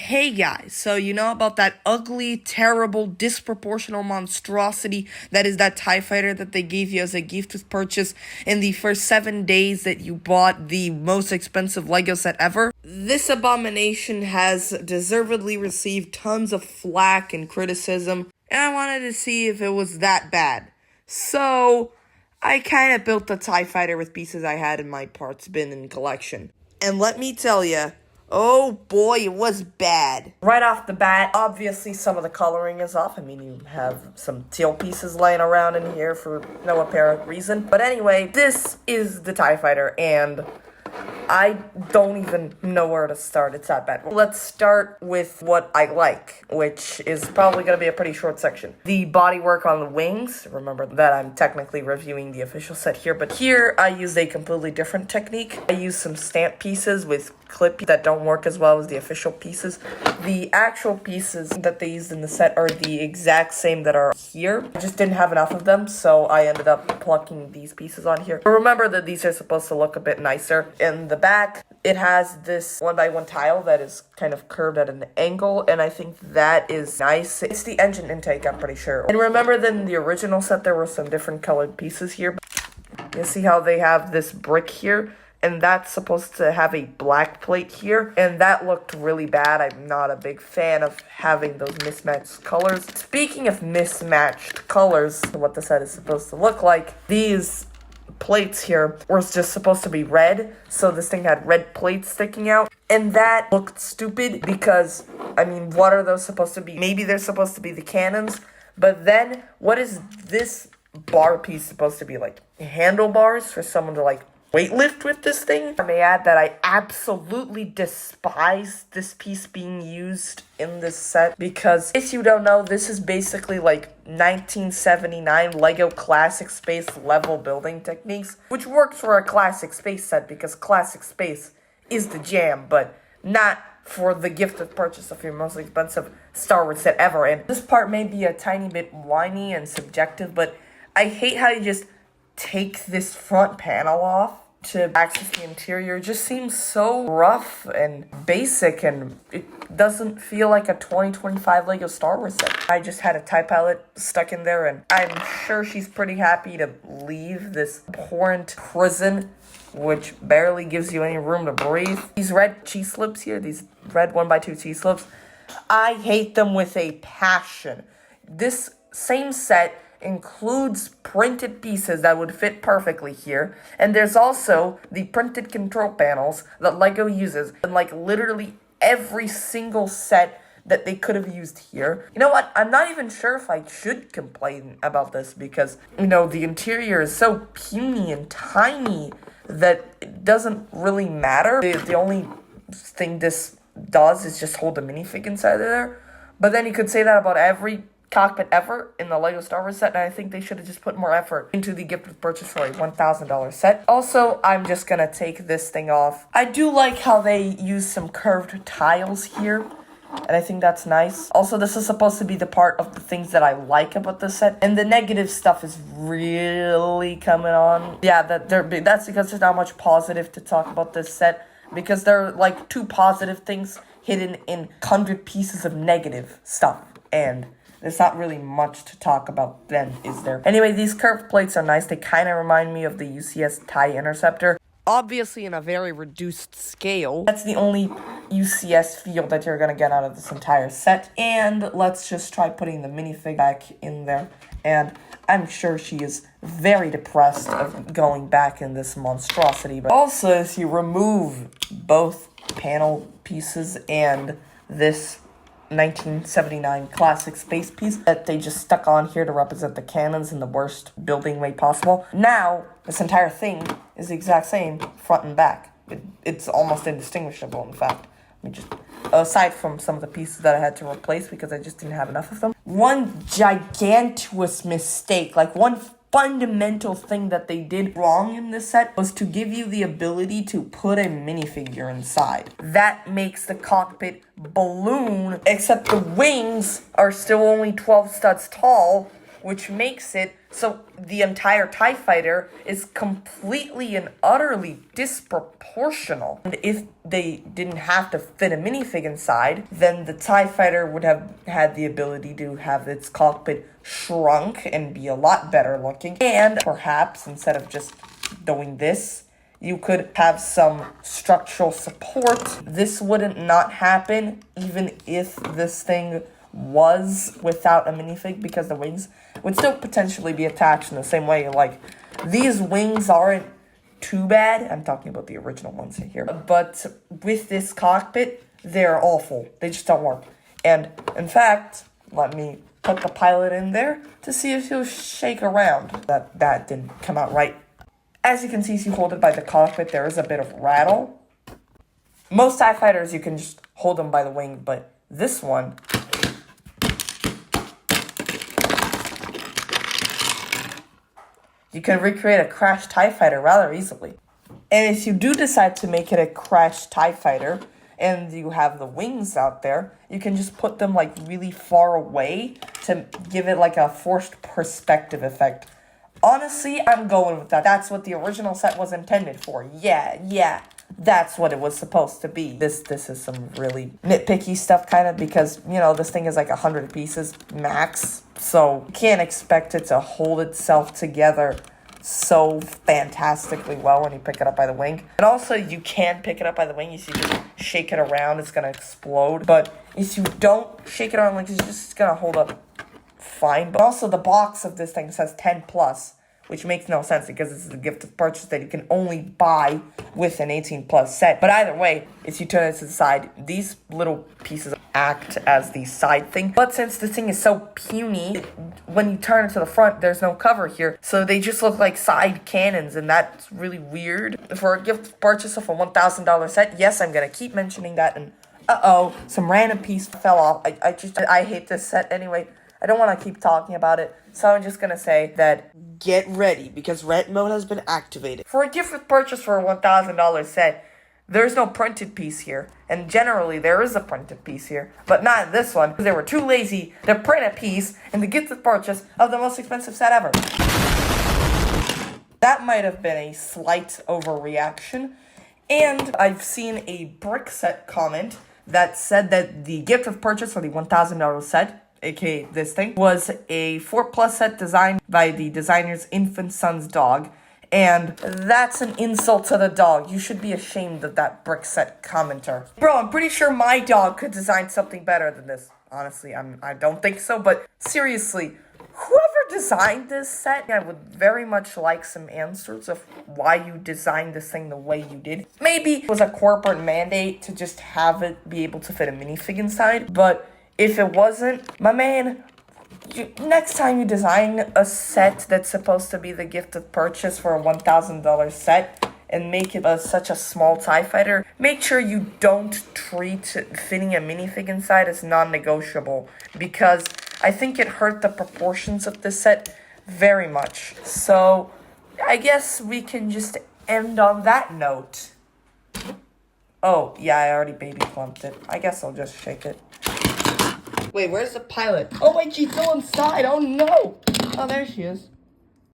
Hey guys, so you know about that ugly, terrible, disproportional monstrosity that is that TIE fighter that they gave you as a gift with purchase in the first 7 days that you bought the most expensive Lego set ever? This abomination has deservedly received tons of flack and criticism, and I wanted to see if it was that bad. So, I kind of built the TIE fighter with pieces I had in my parts bin and collection. And let me tell you, oh boy, it was bad. Right off the bat, obviously some of the coloring is off. I mean, you have some teal pieces laying around in here for no apparent reason. But anyway, this is the TIE fighter, and I don't even know where to start. It's that bad. Let's start with what I like, which is probably going to be a pretty short section. The bodywork on the wings. Remember that I'm technically reviewing the official set here, but here I used a completely different technique. I used some stamp pieces with clip that don't work as well as the official pieces. The actual pieces that they used in the set are the exact same that are here. I just didn't have enough of them, so I ended up plucking these pieces on here. But remember that these are supposed to look a bit nicer. In the back, it has this 1x1 tile that is kind of curved at an angle, and I think that is nice. It's the engine intake, I'm pretty sure. And remember that in the original set, there were some different colored pieces here. You see how they have this brick here? And that's supposed to have a black plate here, and that looked really bad. I'm not a big fan of having those mismatched colors. Speaking of mismatched colors, what the set is supposed to look like, these plates here were just supposed to be red, so this thing had red plates sticking out, and that looked stupid because, I mean, what are those supposed to be? Maybe they're supposed to be the cannons, but then what is this bar piece supposed to be, like handlebars for someone to like weightlift with this thing? I may add that I absolutely despise this piece being used in this set because, if you don't know, this is basically like 1979 Lego Classic Space level building techniques, which works for a Classic Space set because Classic Space is the jam, but not for the gift of purchase of your most expensive Star Wars set ever. And this part may be a tiny bit whiny and subjective, but I hate how you just take this front panel off to access the interior. It just seems so rough and basic, and it doesn't feel like a 2025 Lego Star Wars set. I just had a TIE pilot stuck in there, and I'm sure she's pretty happy to leave this abhorrent prison, which barely gives you any room to breathe. These red cheese slips here, these red 1x2 cheese slips, I hate them with a passion. This same set includes printed pieces that would fit perfectly here, and there's also the printed control panels that Lego uses in like literally every single set that they could have used here. You know what? I'm not even sure if I should complain about this because, you know, the interior is so puny and tiny that it doesn't really matter. The only thing this does is just hold a minifig inside of there. But then you could say that about every cockpit ever in the Lego Star Wars set, and I think they should have just put more effort into the gift with purchase for a $1,000 set. Also, I'm just gonna take this thing off. I do like how they use some curved tiles here, and I think that's nice. Also, this is supposed to be the part of the things that I like about the set, and the negative stuff is really coming on. Yeah, that's because there's not much positive to talk about this set, because there are like 2 positive things hidden in 100 pieces of negative stuff, and there's not really much to talk about then, is there? Anyway, these curved plates are nice. They kind of remind me of the UCS TIE Interceptor. Obviously in a very reduced scale. That's the only UCS feel that you're going to get out of this entire set. And let's just try putting the minifig back in there. And I'm sure she is very depressed of going back in this monstrosity. But also, if you remove both panel pieces and this 1979 classic space piece that they just stuck on here to represent the cannons in the worst building way possible. Now, this entire thing is the exact same front and back. It's almost indistinguishable, in fact. Aside from some of the pieces that I had to replace because I just didn't have enough of them. One gigantuous mistake, like one fundamental thing that they did wrong in this set was to give you the ability to put a minifigure inside. That makes the cockpit balloon, except the wings are still only 12 studs tall, which makes it So the entire TIE fighter is completely and utterly disproportional. And if they didn't have to fit a minifig inside, then the TIE fighter would have had the ability to have its cockpit shrunk and be a lot better looking. And perhaps instead of just doing this, you could have some structural support. This wouldn't not happen even if this thing was without a minifig, because the wings would still potentially be attached in the same way. Like, these wings aren't too bad. I'm talking about the original ones here. But with this cockpit, they're awful. They just don't work. And in fact, let me put the pilot in there to see if he'll shake around. That didn't come out right. As you can see, if you hold it by the cockpit, there is a bit of rattle. Most TIE fighters, you can just hold them by the wing, but this one, you can recreate a crashed TIE fighter rather easily. And if you do decide to make it a crashed TIE fighter, and you have the wings out there, you can just put them like really far away to give it like a forced perspective effect. Honestly, I'm going with that. That's what the original set was intended for. Yeah. That's what it was supposed to be. This is some really nitpicky stuff, kind of, because, you know, this thing is like 100 pieces max. So you can't expect it to hold itself together so fantastically well when you pick it up by the wing. And also, you can pick it up by the wing. You see, just shake it around, it's going to explode. But if you don't shake it around, like, it's just going to hold up fine. But also, the box of this thing says 10 plus, which makes no sense because this is a gift of purchase that you can only buy with an 18 plus set. But either way, if you turn it to the side, these little pieces act as the side thing. But since this thing is so puny, when you turn it to the front, there's no cover here. So they just look like side cannons, and that's really weird. For a gift purchase of a $1,000 set, yes, I'm gonna keep mentioning that. And some random piece fell off. I hate this set anyway. I don't want to keep talking about it, so I'm just going to say that get ready, because rent mode has been activated. For a gift with purchase for a $1,000 set, there's no printed piece here, and generally there is a printed piece here, but not in this one, because they were too lazy to print a piece in the gift with purchase of the most expensive set ever. That might have been a slight overreaction, and I've seen a Brickset comment that said that the gift with purchase for the $1,000 set, aka this thing, was a 4+ set designed by the designer's infant son's dog. And that's an insult to the dog. You should be ashamed of that Brickset commenter. Bro, I'm pretty sure my dog could design something better than this. Honestly, I don't think so, but seriously, whoever designed this set, I would very much like some answers of why you designed this thing the way you did. Maybe it was a corporate mandate to just have it be able to fit a minifig inside, but if it wasn't, my man, next time you design a set that's supposed to be the gift of purchase for a $1,000 set and make it such a small TIE fighter, make sure you don't treat fitting a minifig inside as non-negotiable, because I think it hurt the proportions of the set very much. So I guess we can just end on that note. Oh, yeah, I already baby clumped it. I guess I'll just shake it. Wait, where's the pilot? Oh, wait, she's still inside. Oh, no. Oh, there she is.